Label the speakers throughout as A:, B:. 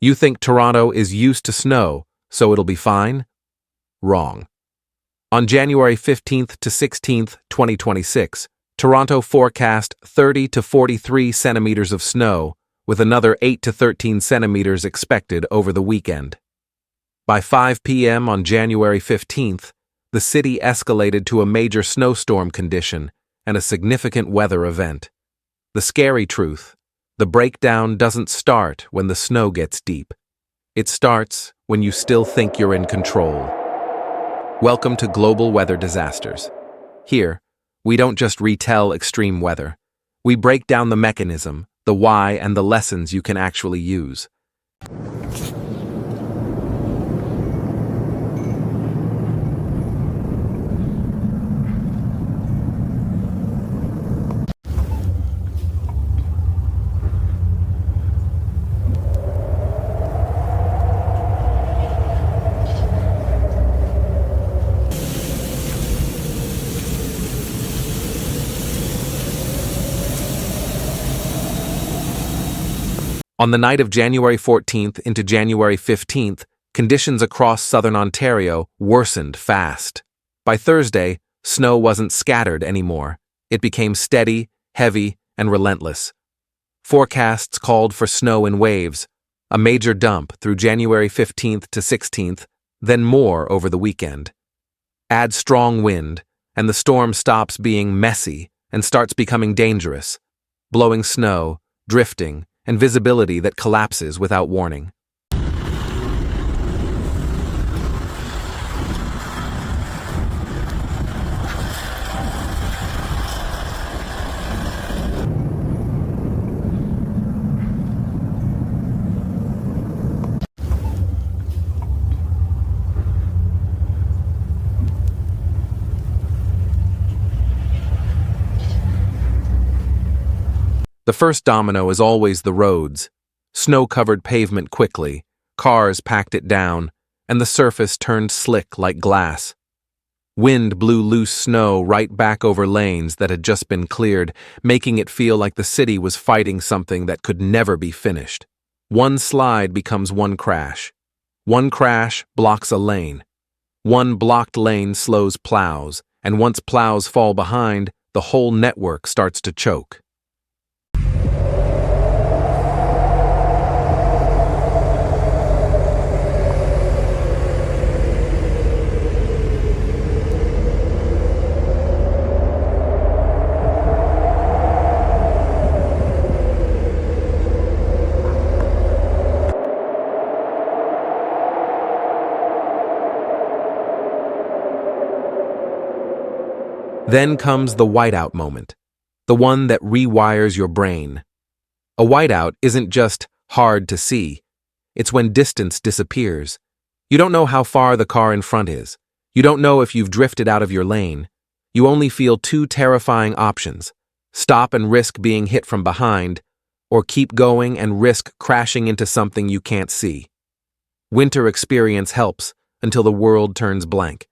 A: You think Toronto is used to snow, so it'll be fine? Wrong. On January 15th to 16th, 2026, Toronto forecast 30 to 43 centimeters of snow, with another 8 to 13 centimeters expected over the weekend. By 5 p.m. on January 15th, the city escalated to a major snowstorm condition and a significant weather event. The scary truth: the breakdown doesn't start when the snow gets deep. It starts when you still think you're in control. Welcome to Global Weather Disasters. Here, we don't just retell extreme weather. We break down the mechanism, the why, and the lessons you can actually use. On the night of January 14th into January 15th, conditions across southern Ontario worsened fast. By Thursday, snow wasn't scattered anymore. It became steady, heavy, and relentless. Forecasts called for snow in waves, a major dump through January 15th to 16th, then more over the weekend. Add strong wind, and the storm stops being messy and starts becoming dangerous, blowing snow, drifting, and visibility that collapses without warning. The first domino is always the roads. Snow covered pavement quickly, cars packed it down, and the surface turned slick like glass. Wind blew loose snow right back over lanes that had just been cleared, making it feel like the city was fighting something that could never be finished. One slide becomes one crash. One crash blocks a lane. One blocked lane slows plows, and once plows fall behind, the whole network starts to choke. Then comes the whiteout moment, the one that rewires your brain. A whiteout isn't just hard to see. It's when distance disappears. You don't know how far the car in front is. You don't know if you've drifted out of your lane. You only feel two terrifying options: stop and risk being hit from behind, or keep going and risk crashing into something you can't see. Winter experience helps until the world turns blank.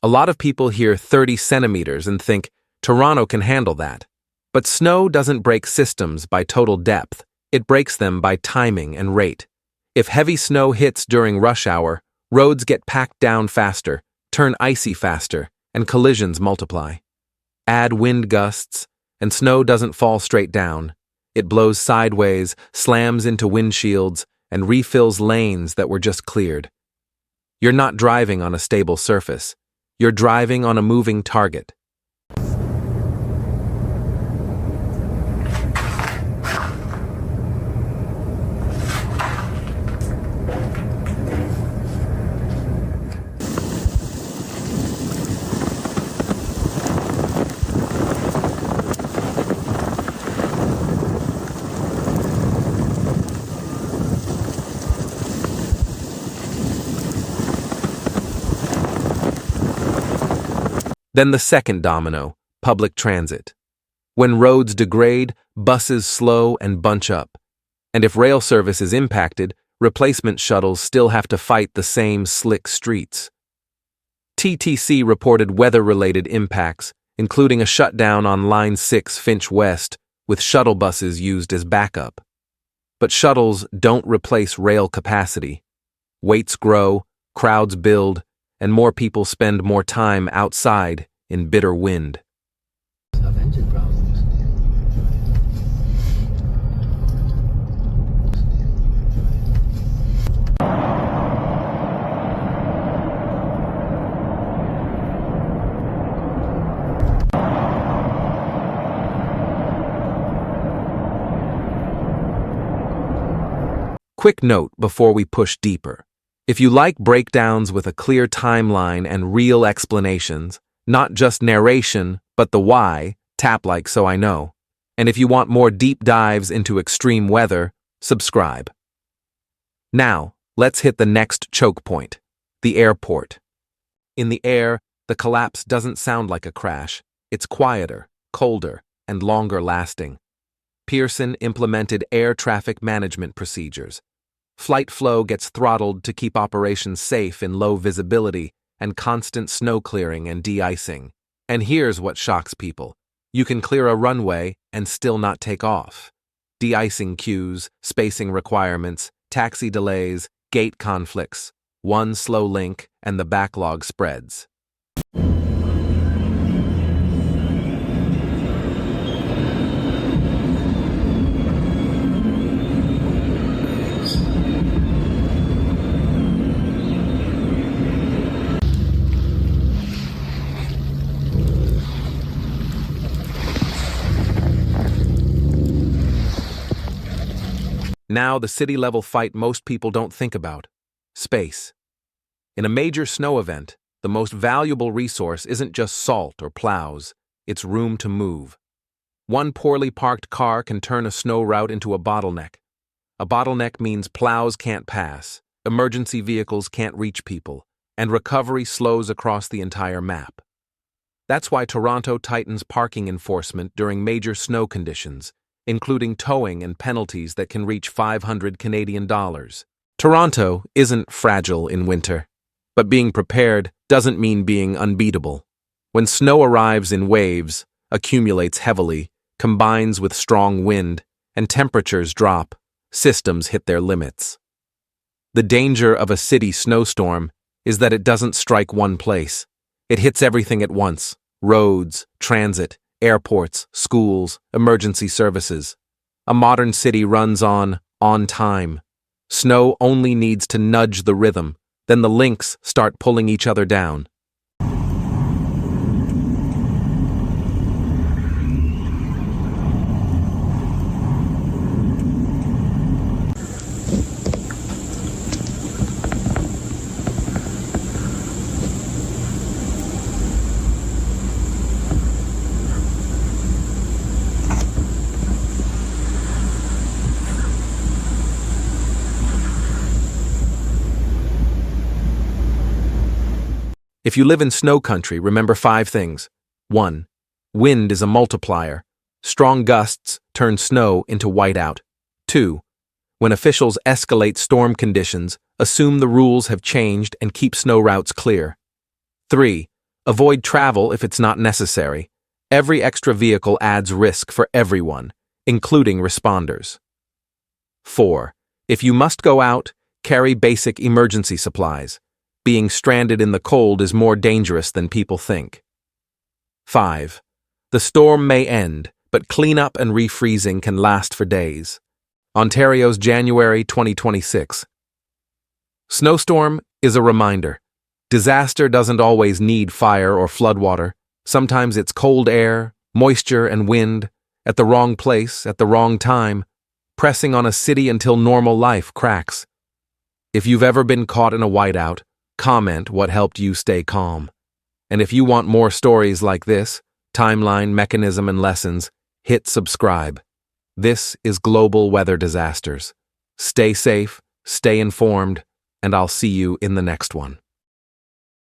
A: A lot of people hear 30 centimeters and think, Toronto can handle that. But snow doesn't break systems by total depth, it breaks them by timing and rate. If heavy snow hits during rush hour, roads get packed down faster, turn icy faster, and collisions multiply. Add wind gusts, and snow doesn't fall straight down. It blows sideways, slams into windshields, and refills lanes that were just cleared. You're not driving on a stable surface. You're driving on a moving target. Then the second domino, public transit. When roads degrade, buses slow and bunch up. And if rail service is impacted, replacement shuttles still have to fight the same slick streets. TTC reported weather-related impacts, including a shutdown on Line 6 Finch West, with shuttle buses used as backup. But shuttles don't replace rail capacity. Waits grow, crowds build, and more people spend more time outside in bitter wind.
B: Have engine problems.
A: Quick note before we push deeper. If you like breakdowns with a clear timeline and real explanations, not just narration, but the why, tap like so I know. And if you want more deep dives into extreme weather, subscribe. Now, let's hit the next choke point, the airport. In the air, the collapse doesn't sound like a crash. It's quieter, colder, and longer lasting. Pearson implemented air traffic management procedures. Flight flow gets throttled to keep operations safe in low visibility and constant snow clearing and de-icing. And here's what shocks people. You can clear a runway and still not take off. De-icing queues, spacing requirements, taxi delays, gate conflicts. One slow link and the backlog spreads. Now the city-level fight most people don't think about. Space. In a major snow event, the most valuable resource isn't just salt or plows, it's room to move. One poorly parked car can turn a snow route into a bottleneck. A bottleneck means plows can't pass, emergency vehicles can't reach people, and recovery slows across the entire map. That's why Toronto tightens parking enforcement during major snow conditions, including towing and penalties that can reach $500 Canadian. Toronto isn't fragile in winter, but being prepared doesn't mean being unbeatable. When snow arrives in waves, accumulates heavily, combines with strong wind, and temperatures drop, systems hit their limits. The danger of a city snowstorm is that it doesn't strike one place. It hits everything at once: roads, transit, airports, schools, emergency services. A modern city runs on time. Snow only needs to nudge the rhythm, then the links start pulling each other down. If you live in snow country, remember 5 things. 1. Wind is a multiplier. Strong gusts turn snow into whiteout. 2. When officials escalate storm conditions, assume the rules have changed and keep snow routes clear. 3. Avoid travel if it's not necessary. Every extra vehicle adds risk for everyone, including responders. 4. If you must go out, carry basic emergency supplies. Being stranded in the cold is more dangerous than people think. 5. The storm may end, but cleanup and refreezing can last for days. Ontario's January 2026. Snowstorm is a reminder. Disaster doesn't always need fire or floodwater. Sometimes it's cold air, moisture, and wind, at the wrong place, at the wrong time, pressing on a city until normal life cracks. If you've ever been caught in a whiteout, comment what helped you stay calm. And if you want more stories like this, timeline, mechanism, and lessons, hit subscribe. This is Global Weather Disasters. Stay safe, stay informed, and I'll see you in the next one.